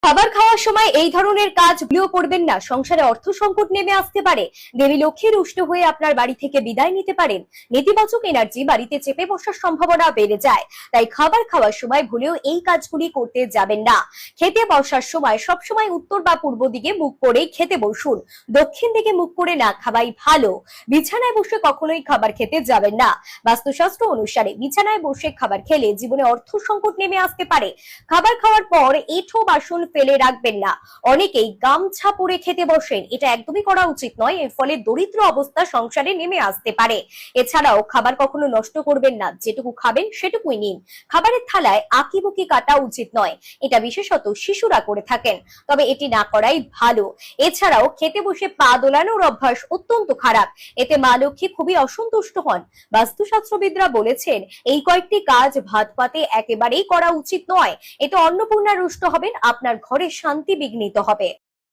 খাবার খাওয়ার সময় এই ধরনের কাজ ভুলেও করবেন না। সংসারে অর্থ সংকট নেমে আসতে পারে। দেবী লক্ষ্মী রুষ্ট হয়ে আপনার বাড়ি থেকে বিদায় নিতে পারেন। নেতিবাচক এনার্জি বাড়িতে চেপে বসার সম্ভাবনা বেড়ে যায়। তাই খাবার খাওয়ার সময় ভুলেও এই কাজগুলি করতে যাবেন না। খেতে বসার সময় সবসময় উত্তর বা পূর্ব দিকে মুখ করে খেতে বসুন। দক্ষিণ দিকে মুখ করে না খাওয়াই ভালো। বিছানায় বসে কখনোই খাবার খেতে যাবেন না। বাস্তুশাস্ত্র অনুসারে বিছানায় বসে খাবার খেলে জীবনে অর্থ সংকট নেমে আসতে পারে। খাবার খাওয়ার পর এঁঠো বাসন ফেলে রাখবেন না। অনেকেই গামছা পরে খেতে বসেন, এটা একদমই করা উচিত নয়। এর ফলে দরিদ্র অবস্থা সংসারে নেমে আসতে পারে। এছাড়াও খাবার কখনো নষ্ট করবেন না। যেটুকু খাবেন সেটুকুই নিন। খাবারের থালায় আঁকিবুকি কাটা উচিত নয়। এটা বিশেষত শিশুরা করে থাকেন, তবে এটি না করাই ভালো। এছাড়াও খেতে বসে পা দোলানোর অভ্যাস অত্যন্ত খারাপ। এতে মা লক্ষ্মী খুবই অসন্তুষ্ট হন। বাস্তুশাস্ত্রবিদরা বলেছেন এই কয়েকটি কাজ ভাত পাতে একেবারেই করা উচিত নয়। এতে অন্নপূর্ণা রুষ্ট হবেন, আপনার ঘরে শান্তি বিঘ্নিত হবে।